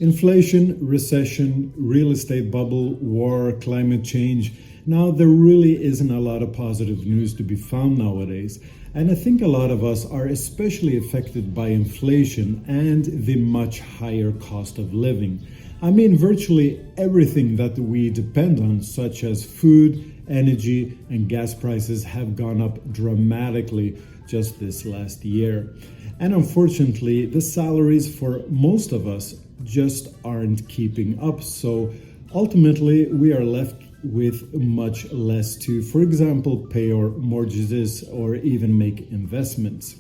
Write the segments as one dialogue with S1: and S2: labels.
S1: Inflation, recession, real estate bubble, war, climate change. Now, there really isn't a lot of positive news to be found nowadays. And I think a lot of us are especially affected by inflation and the much higher cost of living. I mean, virtually everything that we depend on, such as food, energy, and gas prices, have gone up dramatically just this last year. And unfortunately, the salaries for most of us just aren't keeping up. So ultimately, we are left with much less to, for example, pay our mortgages or even make investments.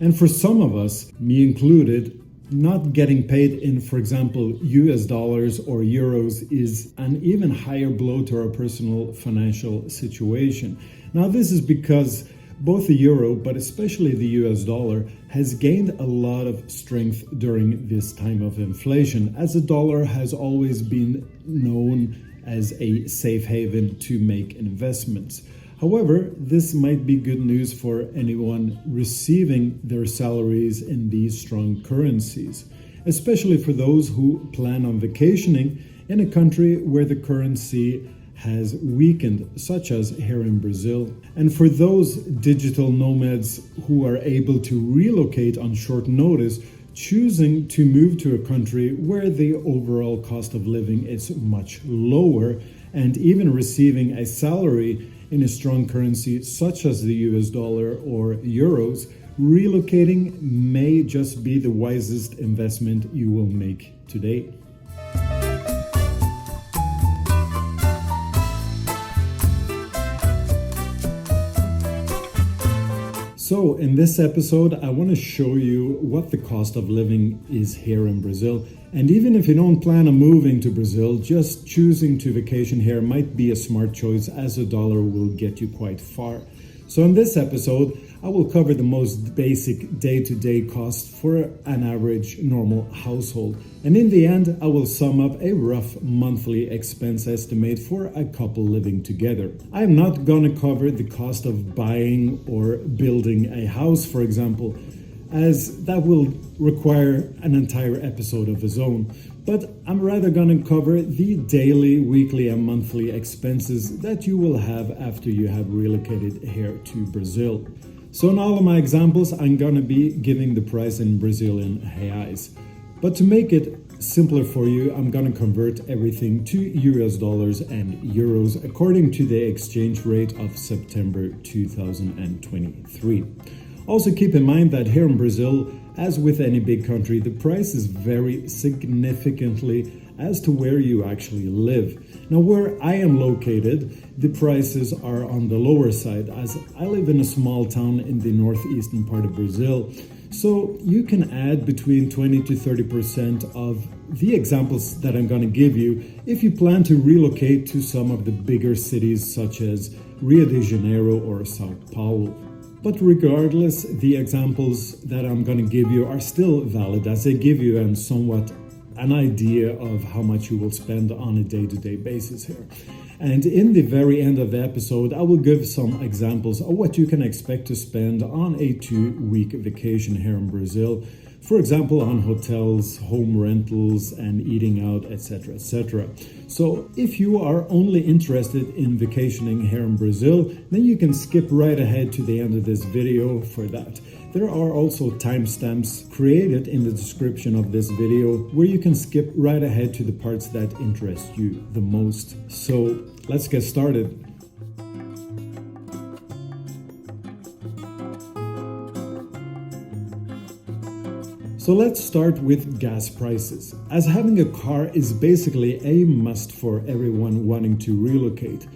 S1: And for some of us, me included, not getting paid in, for example, US dollars or euros is an even higher blow to our personal financial situation. Now, this is because both the euro, but especially the US dollar, has gained a lot of strength during this time of inflation, as the dollar has always been known as a safe haven to make investments. However, this might be good news for anyone receiving their salaries in these strong currencies, especially for those who plan on vacationing in a country where the currency has weakened, such as here in Brazil. And for those digital nomads who are able to relocate on short notice, choosing to move to a country where the overall cost of living is much lower, and even receiving a salary in a strong currency such as the US dollar or euros, relocating may just be the wisest investment you will make today. So in this episode, I want to show you what the cost of living is here in Brazil. And even if you don't plan on moving to Brazil, just choosing to vacation here might be a smart choice, as a dollar will get you quite far. So in this episode, I will cover the most basic day-to-day costs for an average normal household. And in the end, I will sum up a rough monthly expense estimate for a couple living together. I am not going to cover the cost of buying or building a house, for example, as that will require an entire episode of its own. But I'm rather going to cover the daily, weekly, and monthly expenses that you will have after you have relocated here to Brazil. So in all of my examples, I'm going to be giving the price in Brazilian reais. But to make it simpler for you, I'm going to convert everything to US dollars and euros according to the exchange rate of September 2023. Also keep in mind that here in Brazil, as with any big country, the prices vary significantly as to where you actually live. Now, where I am located, the prices are on the lower side, as I live in a small town in the northeastern part of Brazil. So you can add between 20 to 30% of the examples that I'm going to give you if you plan to relocate to some of the bigger cities such as Rio de Janeiro or Sao Paulo. But regardless, the examples that I'm going to give you are still valid, as they give you an idea of how much you will spend on a day-to-day basis here. And in the very end of the episode, I will give some examples of what you can expect to spend on a 2-week vacation here in Brazil. For example, on hotels, home rentals, and eating out, etc., etc. So if you are only interested in vacationing here in Brazil, then you can skip right ahead to the end of this video for that. There are also timestamps created in the description of this video where you can skip right ahead to the parts that interest you the most. So let's get started. So let's start with gas prices, as having a car is basically a must for everyone wanting to relocate.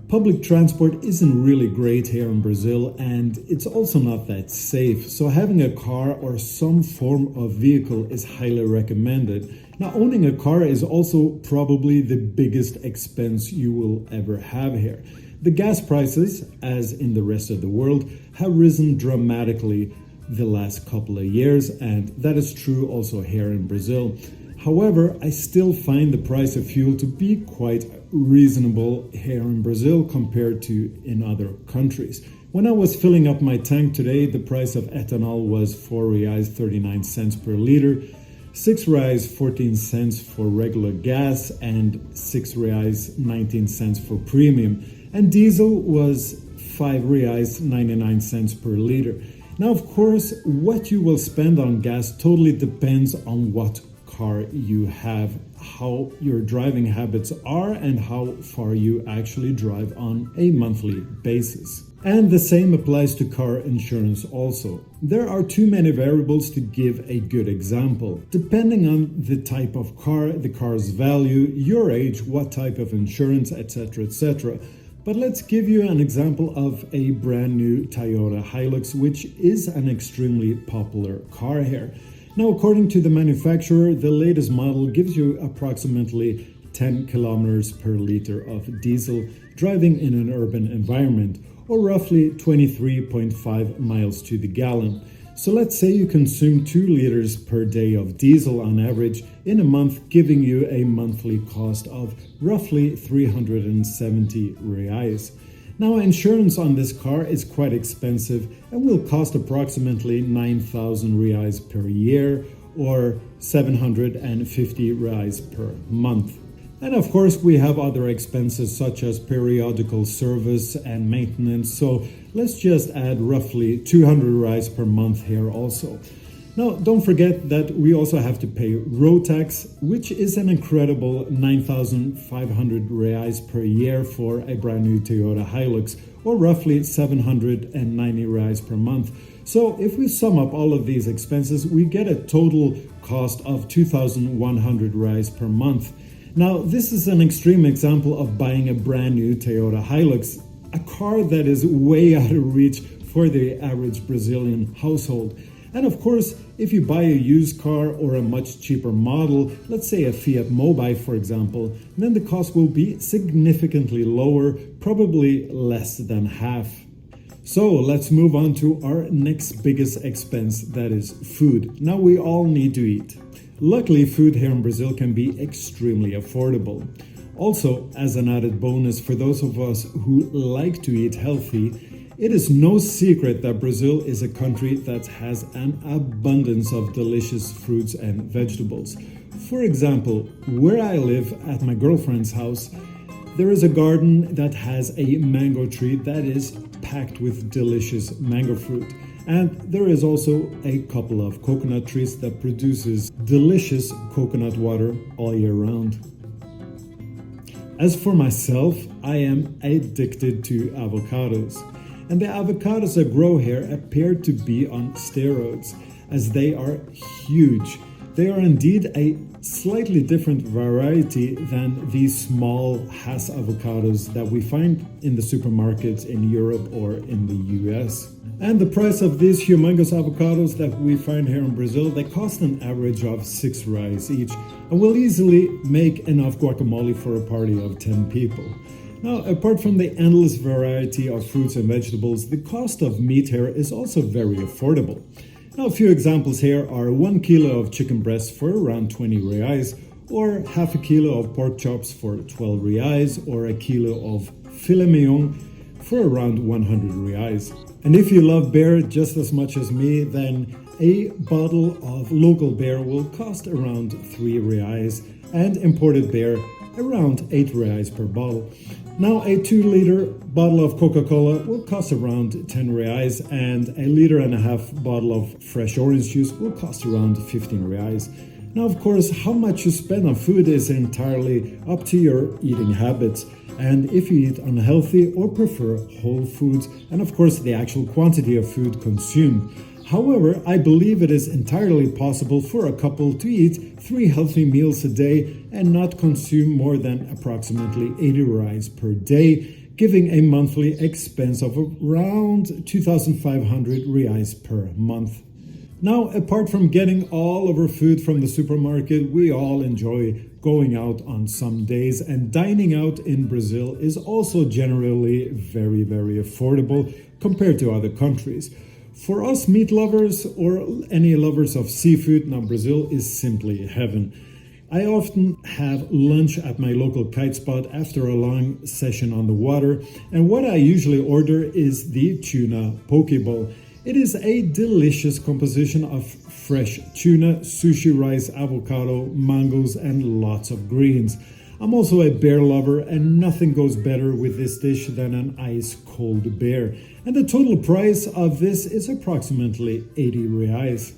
S1: Public transport isn't really great here in Brazil, and it's also not that safe, so having a car or some form of vehicle is highly recommended. Now, owning a car is also probably the biggest expense you will ever have here. The gas prices, as in the rest of the world, have risen dramatically the last couple of years, and that is true also here in Brazil. However, I still find the price of fuel to be quite reasonable here in Brazil compared to in other countries. When I was filling up my tank today, the price of ethanol was 4 reais 39 cents per liter. 6 reais 14 cents for regular gas and 6 reais 19 cents for premium. And diesel was 5 reais 99 cents per liter. Now, of course, what you will spend on gas totally depends on what car you have, how your driving habits are, and how far you actually drive on a monthly basis. And the same applies to car insurance also. There are too many variables to give a good example. Depending on the type of car, the car's value, your age, what type of insurance, etc., etc. But let's give you an example of a brand new Toyota Hilux, which is an extremely popular car here. Now, according to the manufacturer, the latest model gives you approximately 10 kilometers per liter of diesel driving in an urban environment, or roughly 23.5 miles to the gallon. So let's say you consume 2 liters per day of diesel on average in a month, giving you a monthly cost of roughly 370 reais. Now, insurance on this car is quite expensive and will cost approximately 9,000 reais per year or 750 reais per month. And of course, we have other expenses such as periodical service and maintenance. So let's just add roughly 200 reais per month here also. Now, don't forget that we also have to pay road tax, which is an incredible 9,500 reais per year for a brand new Toyota Hilux, or roughly 790 reais per month. So if we sum up all of these expenses, we get a total cost of 2,100 reais per month. Now, this is an extreme example of buying a brand new Toyota Hilux, a car that is way out of reach for the average Brazilian household. And of course, if you buy a used car or a much cheaper model, let's say a Fiat Mobi, for example, then the cost will be significantly lower, probably less than half. So let's move on to our next biggest expense, that is food. Now, we all need to eat. Luckily, food here in Brazil can be extremely affordable. Also, as an added bonus for those of us who like to eat healthy, it is no secret that Brazil is a country that has an abundance of delicious fruits and vegetables. For example, where I live at my girlfriend's house, there is a garden that has a mango tree that is packed with delicious mango fruit. And there is also a couple of coconut trees that produces delicious coconut water all year round. As for myself, I am addicted to avocados. And the avocados that grow here appear to be on steroids, as they are huge. They are indeed a slightly different variety than these small Hass avocados that we find in the supermarkets in Europe or in the US. And the price of these humongous avocados that we find here in Brazil, they cost an average of 6 reais each, and will easily make enough guacamole for a party of 10 people. Now, apart from the endless variety of fruits and vegetables, the cost of meat here is also very affordable. Now, a few examples here are 1 kilo of chicken breast for around 20 reais, or half a kilo of pork chops for 12 reais, or a kilo of filet mignon for around 100 reais. And if you love beer just as much as me, then a bottle of local beer will cost around 3 reais, and imported beer around 8 reais per bottle. Now, a 2-liter bottle of Coca-Cola will cost around 10 reais, and a 1.5 liter bottle of fresh orange juice will cost around 15 reais. Now, of course, how much you spend on food is entirely up to your eating habits, and if you eat unhealthy or prefer whole foods, and of course the actual quantity of food consumed. However, I believe it is entirely possible for a couple to eat 3 healthy meals a day and not consume more than approximately 80 reais per day, giving a monthly expense of around 2,500 reais per month. Now, apart from getting all of our food from the supermarket, we all enjoy going out on some days, and dining out in Brazil is also generally very, very affordable compared to other countries. For us meat lovers or any lovers of seafood, now Brazil is simply heaven. I often have lunch at my local kite spot after a long session on the water, and what I usually order is the tuna poke bowl. It is a delicious composition of fresh tuna, sushi rice, avocado, mangoes, and lots of greens. I'm also a bear lover, and nothing goes better with this dish than an ice-cold bear. And the total price of this is approximately 80 reais.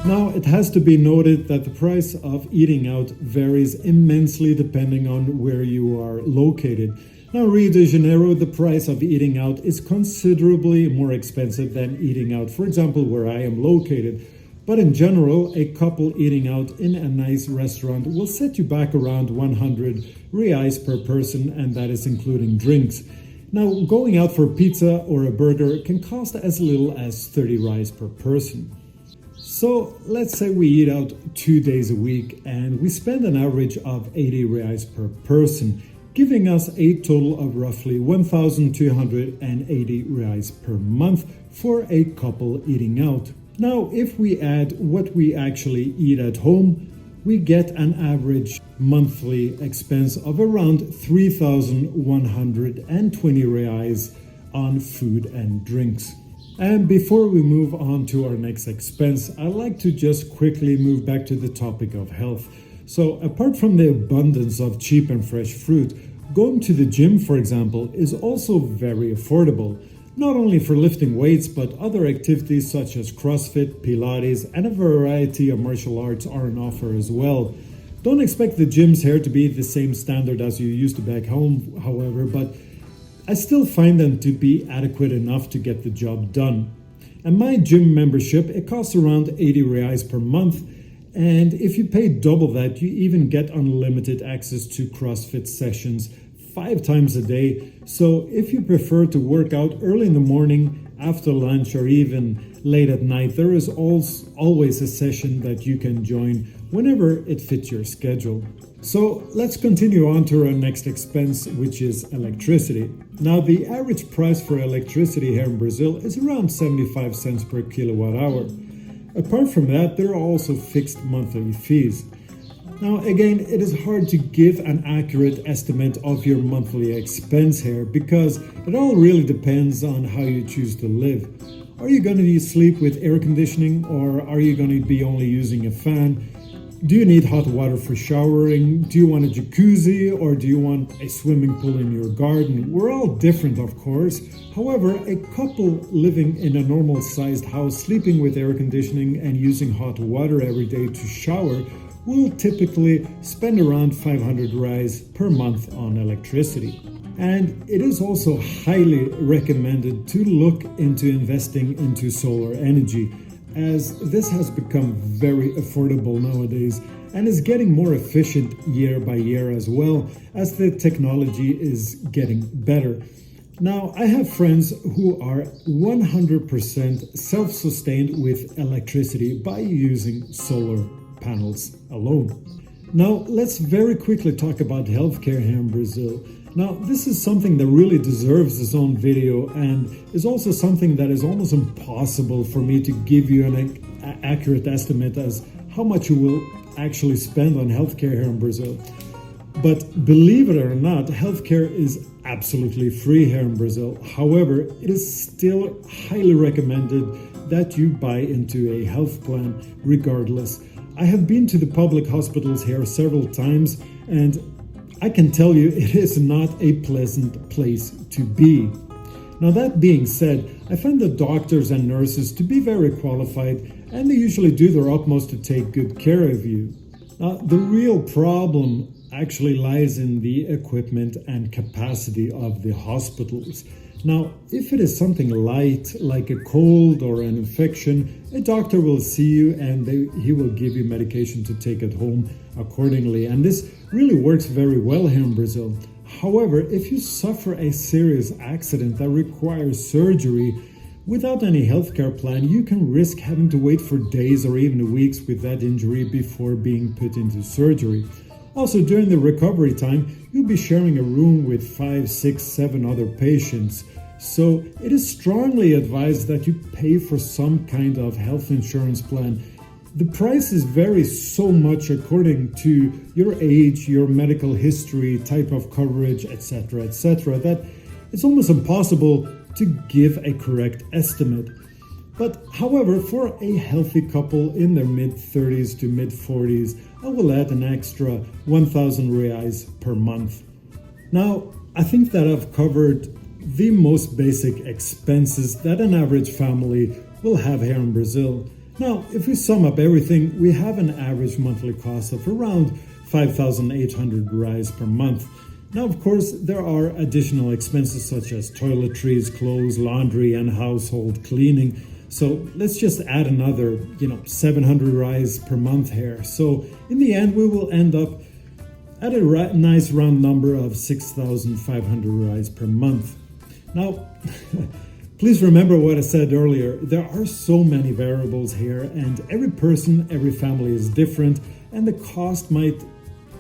S1: Now, it has to be noted that the price of eating out varies immensely depending on where you are located. Now, Rio de Janeiro, the price of eating out is considerably more expensive than eating out, for example, where I am located. But in general, a couple eating out in a nice restaurant will set you back around 100 reais per person, and that is including drinks. Now, going out for pizza or a burger can cost as little as 30 reais per person. So let's say we eat out 2 days a week and we spend an average of 80 reais per person, giving us a total of roughly 1,280 reais per month for a couple eating out. Now, if we add what we actually eat at home, we get an average monthly expense of around 3,120 reais on food and drinks. And before we move on to our next expense, I'd like to just quickly move back to the topic of health. So apart from the abundance of cheap and fresh fruit, going to the gym, for example, is also very affordable. Not only for lifting weights, but other activities such as CrossFit, Pilates, and a variety of martial arts are on offer as well. Don't expect the gyms here to be the same standard as you used to back home, however, but I still find them to be adequate enough to get the job done. And my gym membership, it costs around 80 reais per month, and if you pay double that, you even get unlimited access to CrossFit sessions 5 times a day. So if you prefer to work out early in the morning, after lunch, or even late at night, there is always a session that you can join whenever it fits your schedule. So let's continue on to our next expense, which is electricity. Now, the average price for electricity here in Brazil is around 75 cents per kilowatt hour. Apart from that, there are also fixed monthly fees. Now, again, it is hard to give an accurate estimate of your monthly expense here because it all really depends on how you choose to live. Are you going to sleep with air conditioning, or are you going to be only using a fan? Do you need hot water for showering? Do you want a jacuzzi, or do you want a swimming pool in your garden? We're all different, of course. However, a couple living in a normal sized house, sleeping with air conditioning and using hot water every day to shower will typically spend around 500 reais per month on electricity. And it is also highly recommended to look into investing into solar energy, as this has become very affordable nowadays and is getting more efficient year by year as well as the technology is getting better. Now, I have friends who are 100% self-sustained with electricity by using solar panels alone. Now, let's very quickly talk about healthcare here in Brazil. Now, this is something that really deserves its own video and is also something that is almost impossible for me to give you an accurate estimate as how much you will actually spend on healthcare here in Brazil. But believe it or not, healthcare is absolutely free here in Brazil. However, it is still highly recommended that you buy into a health plan regardless. I have been to the public hospitals here several times, and I can tell you it is not a pleasant place to be. Now, that being said, I find the doctors and nurses to be very qualified, and they usually do their utmost to take good care of you. Now, the real problem actually lies in the equipment and capacity of the hospitals. Now, if it is something light, like a cold or an infection, a doctor will see you and he will give you medication to take at home accordingly. And this really works very well here in Brazil. However, if you suffer a serious accident that requires surgery without any healthcare plan, you can risk having to wait for days or even weeks with that injury before being put into surgery. Also, during the recovery time, you'll be sharing a room with 5, 6, 7 other patients. So it is strongly advised that you pay for some kind of health insurance plan. The prices vary so much according to your age, your medical history, type of coverage, etc., that it's almost impossible to give a correct estimate. But however, for a healthy couple in their mid-30s to mid-40s, I will add an extra 1,000 reais per month. Now, I think that I've covered the most basic expenses that an average family will have here in Brazil. Now, if we sum up everything, we have an average monthly cost of around 5,800 reais per month. Now, of course, there are additional expenses such as toiletries, clothes, laundry, and household cleaning. So let's just add another, 700 reais per month here. So in the end, we will end up at a nice round number of 6,500 reais per month. Now, please remember what I said earlier. There are so many variables here, and every person, every family is different, and the cost might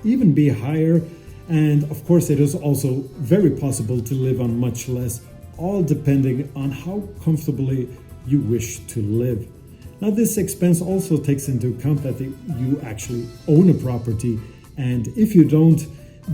S1: even be higher. And of course, it is also very possible to live on much less, all depending on how comfortably you wish to live. Now, this expense also takes into account that you actually own a property, and if you don't,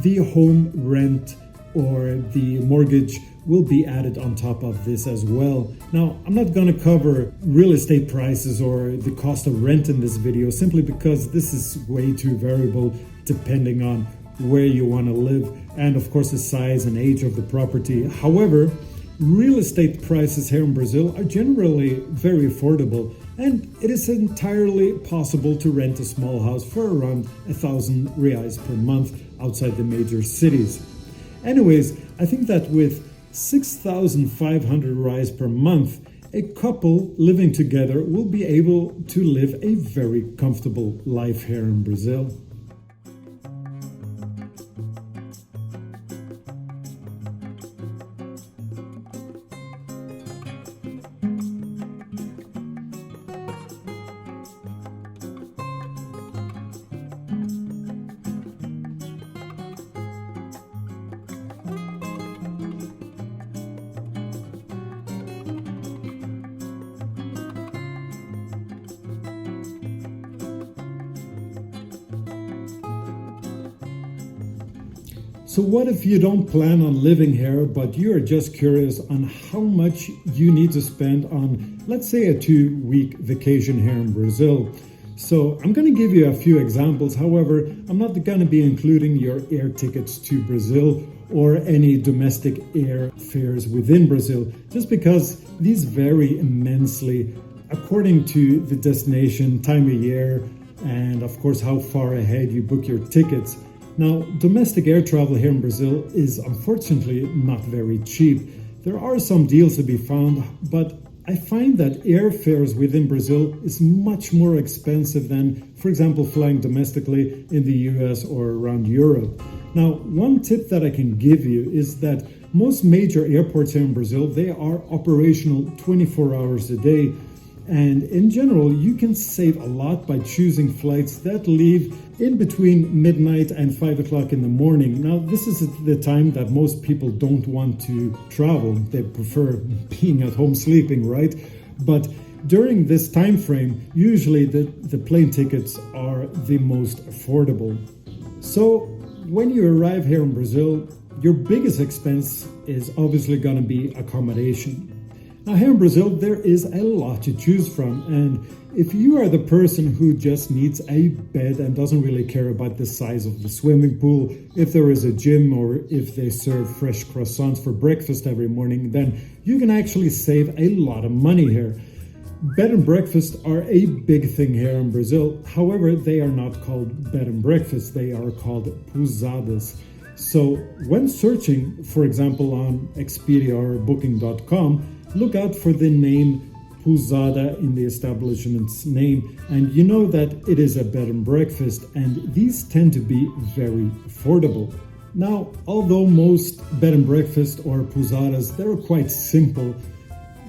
S1: the home rent or the mortgage will be added on top of this as well. Now, I'm not going to cover real estate prices or the cost of rent in this video simply because this is way too variable depending on where you want to live and of course the size and age of the property. However, real estate prices here in Brazil are generally very affordable, and it is entirely possible to rent a small house for around 1,000 reais per month outside the major cities. Anyways, I think that with 6,500 reais per month, a couple living together will be able to live a very comfortable life here in Brazil. So what if you don't plan on living here, but you're just curious on how much you need to spend on, let's say, a 2-week vacation here in Brazil? So I'm going to give you a few examples. However, I'm not going to be including your air tickets to Brazil or any domestic air fares within Brazil, just because these vary immensely according to the destination, time of year, and of course how far ahead you book your tickets. Now, domestic air travel here in Brazil is unfortunately not very cheap. There are some deals to be found, but I find that airfares within Brazil is much more expensive than, for example, flying domestically in the US or around Europe. Now, one tip that I can give you is that most major airports here in Brazil, they are operational 24 hours a day. And in general, you can save a lot by choosing flights that leave in between midnight and 5 o'clock in the morning. Now, this is the time that most people don't want to travel. They prefer being at home sleeping, right? But during this time frame, usually the plane tickets are the most affordable. So when you arrive here in Brazil, your biggest expense is obviously going to be accommodation. Now, here in Brazil, there is a lot to choose from, and if you are the person who just needs a bed and doesn't really care about the size of the swimming pool, if there is a gym, or if they serve fresh croissants for breakfast every morning, then you can actually save a lot of money here. Bed and breakfast are a big thing here in Brazil. However, they are not called bed and breakfast, they are called pousadas. So when searching, for example, on Expedia or Booking.com, look out for the name Pousada in the establishment's name, and you know that it is a bed and breakfast, and these tend to be very affordable. Now, although most bed and breakfast or pousadas, they're quite simple,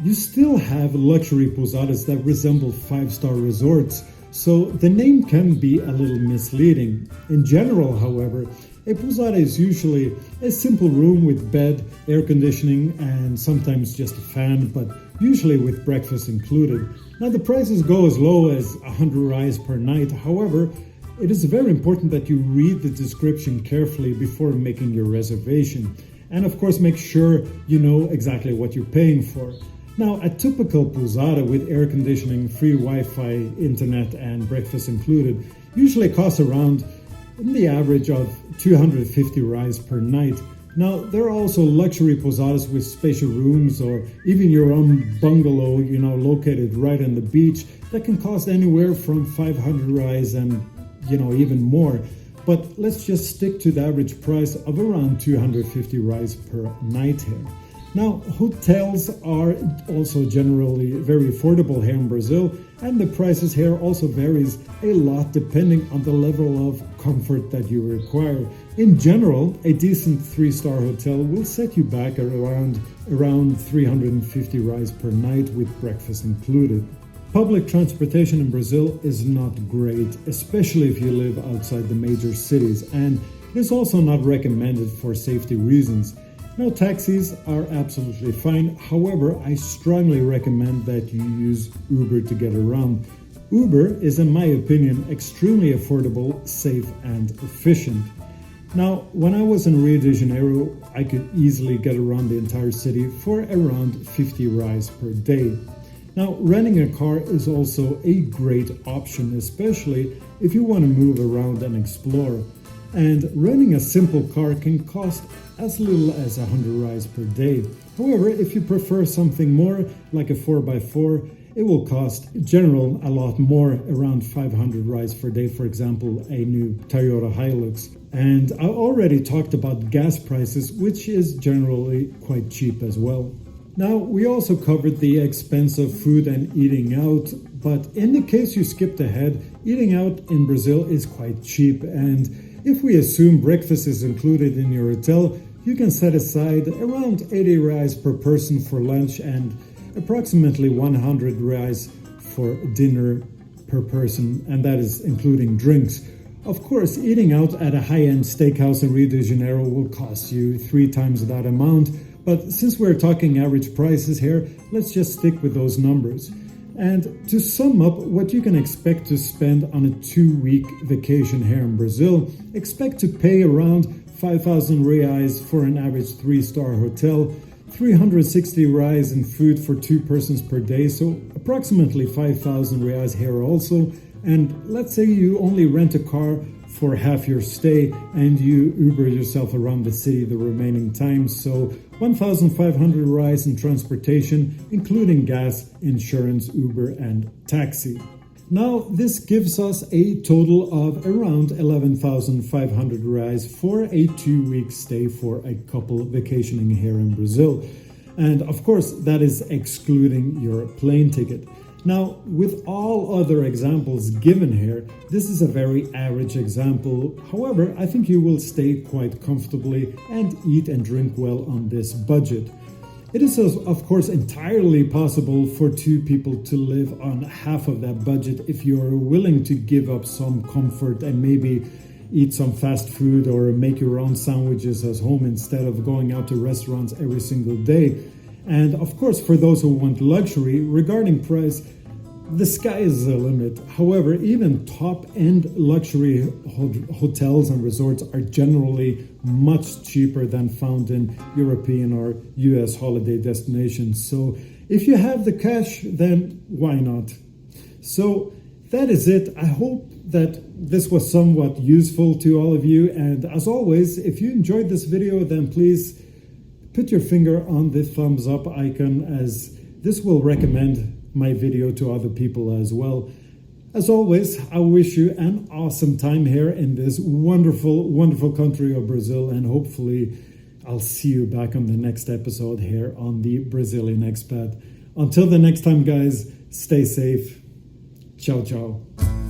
S1: you still have luxury pousadas that resemble 5-star resorts. so the name can be a little misleading. In general, however, a pousada is usually a simple room with bed, air conditioning, and sometimes just a fan, but usually with breakfast included. Now the prices go as low as 100 reais per night. However, it is very important that you read the description carefully before making your reservation. And of course, make sure you know exactly what you're paying for. Now, a typical pousada with air conditioning, free Wi-Fi, internet, and breakfast included usually costs around in the average of 250 reais per night. Now, there are also luxury pousadas with spatial rooms or even your own bungalow, located right on the beach that can cost anywhere from 500 reais and, even more. But let's just stick to the average price of around 250 reais per night here. Now, hotels are also generally very affordable here in Brazil, and the prices here also varies a lot depending on the level of comfort that you require. In general, a decent 3-star hotel will set you back at around 350 reais per night with breakfast included. Public transportation in Brazil is not great, especially if you live outside the major cities, and it is also not recommended for safety reasons. Now, taxis are absolutely fine. However, I strongly recommend that you use Uber to get around. Uber is, in my opinion, extremely affordable, safe, and efficient. Now, when I was in Rio de Janeiro, I could easily get around the entire city for around 50 reais per day. Now, renting a car is also a great option, especially if you want to move around and explore. And renting a simple car can cost as little as 100 reais per day. However, if you prefer something more like a 4x4, it will cost general a lot more, around 500 reais per day, for example, a new Toyota Hilux. And I already talked about gas prices, which is generally quite cheap as well. Now, we also covered the expense of food and eating out, but in the case you skipped ahead, eating out in Brazil is quite cheap, and if we assume breakfast is included in your hotel, you can set aside around 80 reais per person for lunch and approximately 100 reais for dinner per person, and that is including drinks. Of course, eating out at a high-end steakhouse in Rio de Janeiro will cost you 3 times that amount, but since we're talking average prices here, let's just stick with those numbers. And to sum up what you can expect to spend on a 2-week vacation here in Brazil, expect to pay around 5,000 reais for an average 3-star hotel, 360 reais in food for 2 persons per day, so approximately 5,000 reais here also. And let's say you only rent a car for half your stay and you Uber yourself around the city the remaining time, so 1,500 reais in transportation, including gas, insurance, Uber, and taxi. Now, this gives us a total of around 11,500 reais for a 2-week stay for a couple vacationing here in Brazil. And of course, that is excluding your plane ticket. Now, with all other examples given here, this is a very average example. However, I think you will stay quite comfortably and eat and drink well on this budget. It is, of course, entirely possible for 2 people to live on half of that budget if you're willing to give up some comfort and maybe eat some fast food or make your own sandwiches at home instead of going out to restaurants every single day. And of course, for those who want luxury, regarding price, the sky is the limit. However, even top-end luxury hotels and resorts are generally much cheaper than found in European or US holiday destinations. So if you have the cash, then why not? So that is it. I hope that this was somewhat useful to all of you. And as always, if you enjoyed this video, then please put your finger on the thumbs up icon, as this will recommend my video to other people as well. As always, I wish you an awesome time here in this wonderful, wonderful country of Brazil, and hopefully I'll see you back on the next episode here on the Brazilian Expat. Until the next time, guys, stay safe. Ciao, ciao.